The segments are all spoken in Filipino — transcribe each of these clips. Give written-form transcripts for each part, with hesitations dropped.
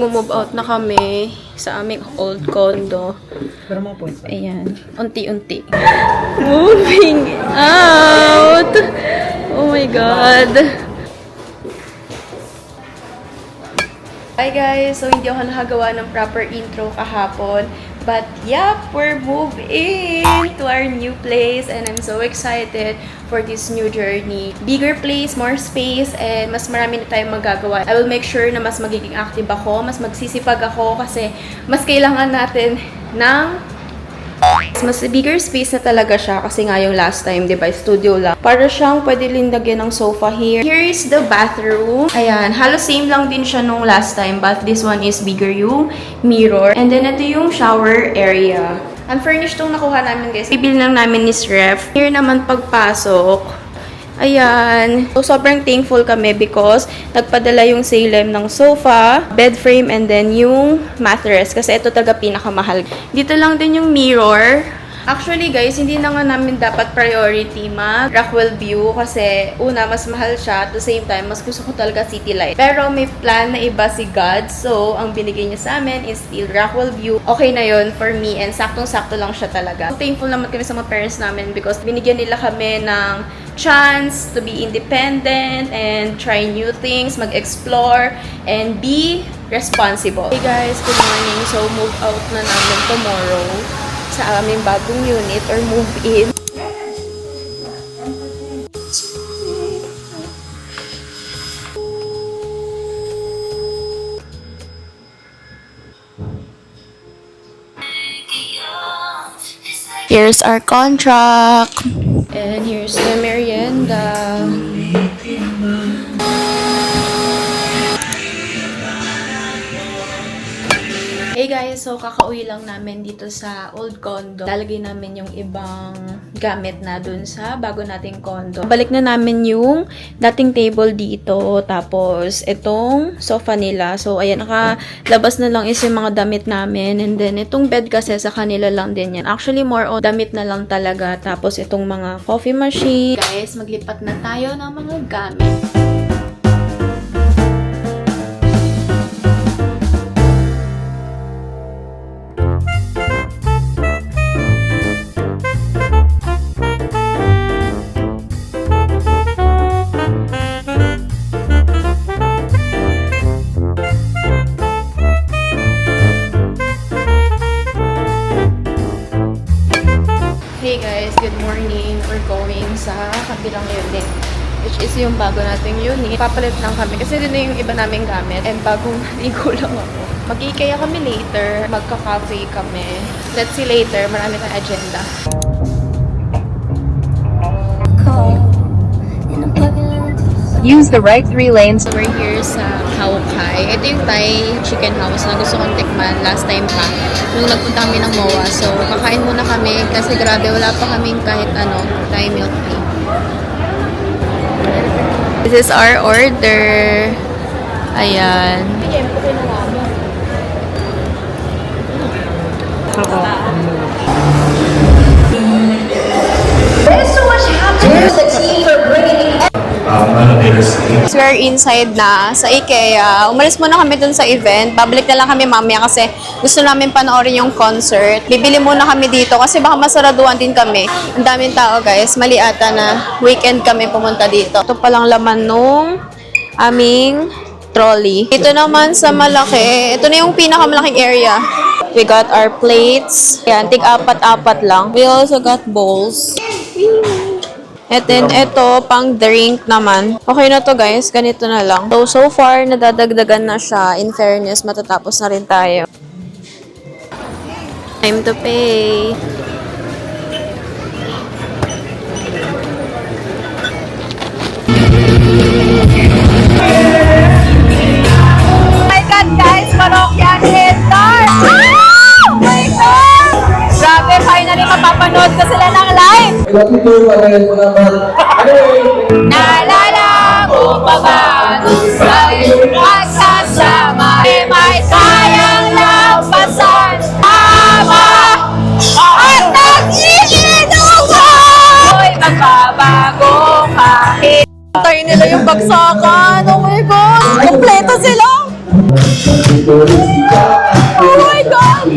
Mag-move out na kami sa aming old condo. Pero mga points. Ayan. Unti-unti. Moving out! Oh my God. Hi guys! So, hindi ako nakagawa ng proper intro kahapon. But, yep, we're moving to our new place. And I'm so excited for this new journey. Bigger place, more space, and mas marami na tayong magagawa. I will make sure na mas magiging active ako, mas magsisipag ako kasi mas kailangan natin ng mas bigger space na talaga siya kasi nga yung last time, diba, studio lang. Para siyang pwede lagyan ng sofa here. Here is the bathroom. Ayan, halos same lang din siya nung last time, but this one is bigger yung mirror. And then ito yung shower area. Unfurnished tong nakuha namin, guys. Bibili lang namin is ref. Here naman pagpasok. Ayan. So, sobrang thankful kami because nagpadala yung Salem ng sofa, bed frame, and then yung mattress. Kasi ito talaga pinakamahal. Dito lang din yung mirror. Actually, guys, hindi na nga namin dapat priority Rockwell View kasi una, mas mahal siya. At the same time, mas gusto ko talaga City Light. Pero may plan na iba si God. So, ang binigay niya sa amin is still Rockwell View. Okay na yon for me and saktong-sakto lang siya talaga. So, thankful naman kami sa mga parents namin because binigyan nila kami ng chance to be independent and try new things, mag-explore, and be responsible. Hey guys, good morning. So, move out na namin tomorrow sa aming bagong unit or move in. Here's our contract. And here's the merienda. Hey guys, so kakauwi lang namin dito sa old condo. Lalagay namin yung ibang gamit na dun sa bago nating condo. Balik na namin yung dating table dito. Tapos, itong sofa nila. So, ayan, nakalabas na lang is yung mga damit namin. And then, itong bed kasi sa kanila lang din yan. Actually, more on damit na lang talaga. Tapos, itong mga coffee machine. Guys, maglipat na tayo ng mga gamit. Hey guys, good morning. We're going sa kabilang unit, which is yung bago nating unit. Papalit lang kami kasi din na yung iba naming gamit and bagong naligo lang ako. Mag-ikaya kami later, magka-cafe kami. Let's see later, marami tayong agenda. Use the right 3 lanes. So we're here sa Kaukai. Ito yung Thai chicken house na gusto kong tikman last time pa. Nung nagpunta kami ng MOA. So kakain muna kami kasi grabe wala pa kaming kahit ano Thai milk tea. This is our order. Ayan. There's so much happening to the team for bringing We are inside na sa IKEA. Umalis muna kami dun sa event. Babalik na lang kami mamaya kasi gusto namin panoorin yung concert. Bibili muna kami dito kasi baka masaraduan din kami. Ang daming tao guys. Mali ata na weekend kami pumunta dito. Ito palang laman nung aming trolley. Ito naman sa malaki. Ito na yung pinakamalaking area. We got our plates. Yan, tig-apat-apat lang. We also got bowls. And then, ito, pang drink naman. Okay na to guys. Ganito na lang. So far, nadadagdagan na siya. In fairness, matatapos na rin tayo. Time to pay. Oh my God, guys! Parokyan head start! Oh my God! Grabe, finally mapapanood ko sila ng live! Naalala ko pa ba nung sa'yo magsasama? May sayang lampasan tama at nag-iinuwa mo'y magbabago kahit tayo nila yung bagsakan. Oh my God! Kompleto sila! Oh my God!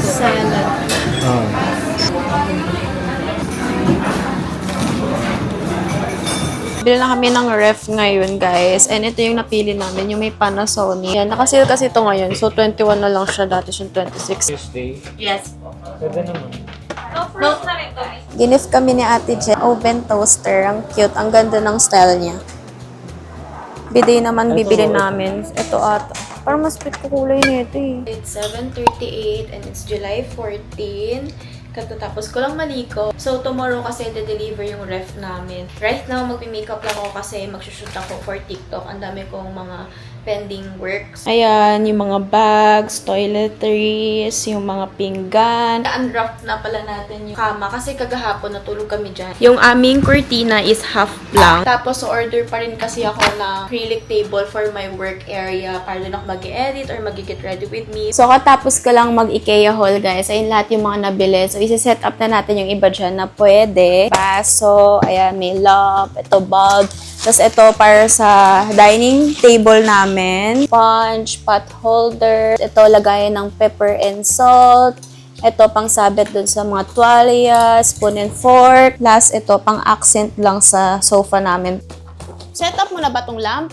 Salad. Bili na kami ng ref ngayon, guys. And ito yung napili namin, yung may Panasonic. Yan, nakasale kasi ito ngayon. So, 21 na lang siya. Dati siyang 26. Tuesday. Yes. Pwede naman. Gift kami ni Ate Jen. Oven toaster. Ang cute. Ang ganda ng style niya. Biday naman bibili namin. Ito ata. Parang mas pit ko kulay nito eh. It's 7:38 and it's July 14. Katatapos ko lang maliko. So, tomorrow kasi de-deliver yung ref namin. Right now, magpi-makeup lang ako kasi magsushoot ako for TikTok. Ang dami kong mga pending works. Ayan, yung mga bags, toiletries, yung mga pinggan. Unwrap na pala natin yung kama kasi kagahapon natulog kami dyan. Yung aming kurtina is half blank. Tapos, order pa rin kasi ako ng acrylic table for my work area para doon ako mag-edit or mag-get ready with me. So, katapos ko lang mag-IKEA haul, guys. Ayun lahat yung mga nabili. So, isi-set up na natin yung iba dyan na pwede. Baso, ayan, may lamp, ito bulb. Tapos, ito para sa dining table namin. Punch, pot holder. Ito, lagayan ng pepper and salt. Ito, pang sabit dun sa mga tuwalya, spoon and fork. Last, ito, pang accent lang sa sofa namin. Set up mo na ba tong lamp?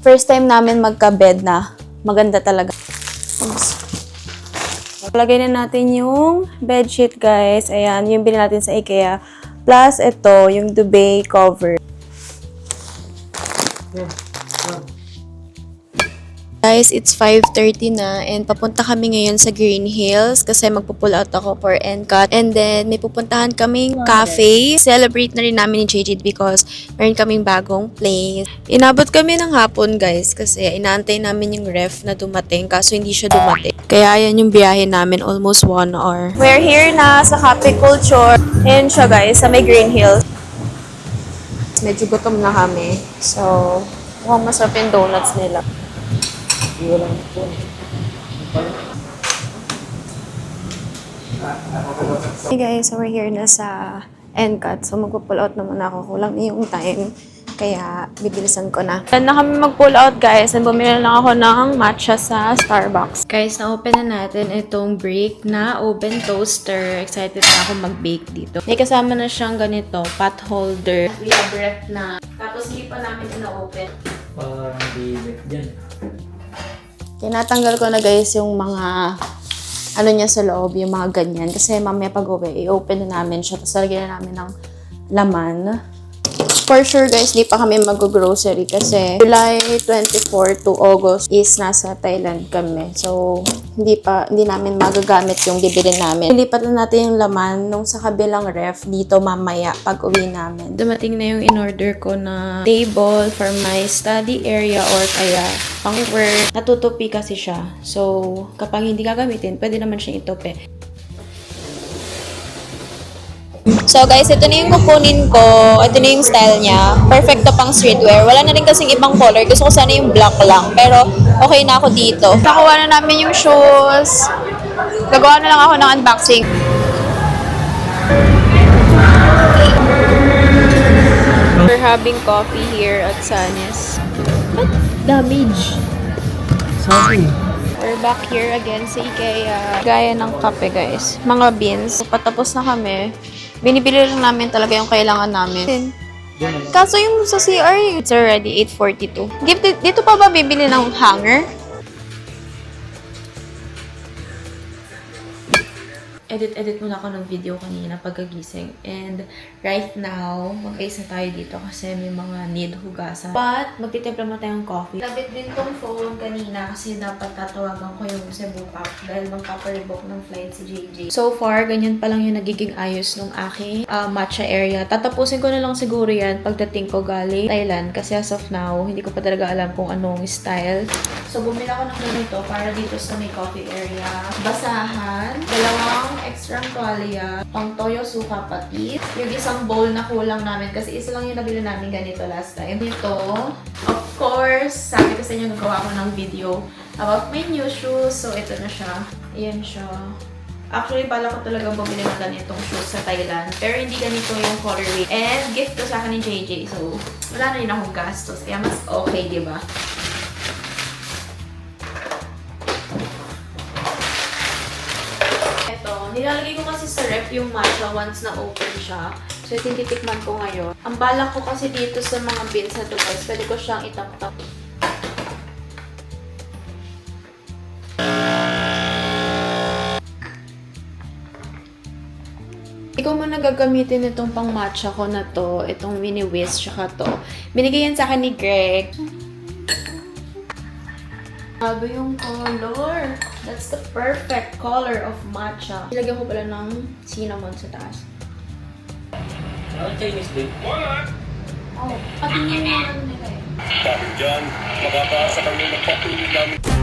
First time namin magka-bed na. Maganda talaga. Lagay na natin yung bedsheet, guys. Ayan, yung binili natin sa IKEA. Plus, ito, yung duvet cover. Guys, it's 5:30 na and papunta kami ngayon sa Green Hills kasi magpo-pull out ako for NCAT. And then, may pupuntahan kaming cafe. Celebrate na rin namin ni JJ because meron kaming bagong place. Inabot kami ng hapon, guys, kasi inaantay namin yung ref na dumating kaso hindi siya dumating. Kaya yan yung biyahe namin, almost 1 hour. We're here na sa Cafe Culture. Ayan siya, guys, sa may Green Hills. Medyo gutom na kami. So, mukhang masarap yung donuts nila. Hey guys, so we're here na sa NCAT. So magpo-pull out naman ako. Kulang na yung time. Kaya bibilisan ko na. Then na kami mag-pull out, guys. And bumili na lang ako ng matcha sa Starbucks. Guys, na-open na natin itong break na oven toaster. Excited na ako mag-bake dito. May kasama na siyang ganito, pot holder. We have ref na. Tapos hindi pa namin na-open. Parang di dyan. Tinatanggal ko na, guys, yung mga ano niya sa loob, yung mga ganyan. Kasi mamaya pag-uwi, i-open na namin siya. Tapos lagyan na namin ng laman. For sure, guys, di pa kami mag-grocery kasi July 24 to August is nasa Thailand kami. So, hindi namin magagamit yung bibili namin. Ilipat na natin yung laman nung sa kabilang ref dito mamaya pag uwi namin. Dumating na yung in-order ko na table for my study area or kaya pang work. Natutupi kasi siya. So, kapag hindi gagamitin, pwede naman siya itupi. So guys, ito na yung kukunin ko. Ito na yung style niya. Perfect to pang streetwear. Wala na rin kasing ibang color. Gusto ko sana yung black lang. Pero okay na ako dito. Nakuha na namin yung shoes. Gagawa na lang ako ng unboxing. We're having coffee here at Sanis. What? Damage. Sorry. We're back here again sa IKEA. Gaya ng kape, guys. Mga beans. Patapos na kami. Binibili lang namin talaga yung kailangan namin. Kaso yung sa CR, it's already 8:42. Dito pa ba bibili ng hanger? Edit muna ako ng video kanina pagkagising. And right now, mag-ayos na tayo dito kasi may mga need hugasan. But, magtitimpla mo tayong coffee. Labit din tong phone kanina kasi dapat tatawagan ko yung Cebu Pack dahil magpaparebook ng flight si JJ. So far, ganyan pa lang yung nagiging ayos ng aking matcha area. Tatapusin ko na lang siguro yan pagdating ko galing Thailand kasi as of now, hindi ko pa talaga alam kung anong style. So, bumili ako ng ganito para dito sa may coffee area. Basahan, dalawang extra tuwalya, pang toyo suka patis, yung isang bowl na kulang namin kasi isa lang yung nabili namin ganito last time. Ito, of course, sabi ko sa inyo, nagawa ko ng video about my new shoes. So, ito na siya. Ayan siya. Actually, bala ko talaga bumili ng ganitong shoes sa Thailand. Pero hindi ganito yung colorway. And gift ko sa akin ni JJ. So, wala na rin akong gastos. Kaya mas okay, di ba? Ito, nilalagay ko kasi sa rep yung matcha once na open siya. So, ito yung titikman ko ngayon. Ang balak ko kasi dito sa mga beans na to guys, pwede ko siyang itap-tap. Ikaw muna gagamitin itong pang matcha ko na to, itong mini whisk, tsaka to. Binigay yan sa akin ni Greg. Grabe yung color. That's the perfect color of matcha. Ilagyan ko pala ng cinnamon sa taas. Ano Chinese din? Oh, pati yung ano nila eh. Dahil dyan, makakaasa kami ng patuloy namin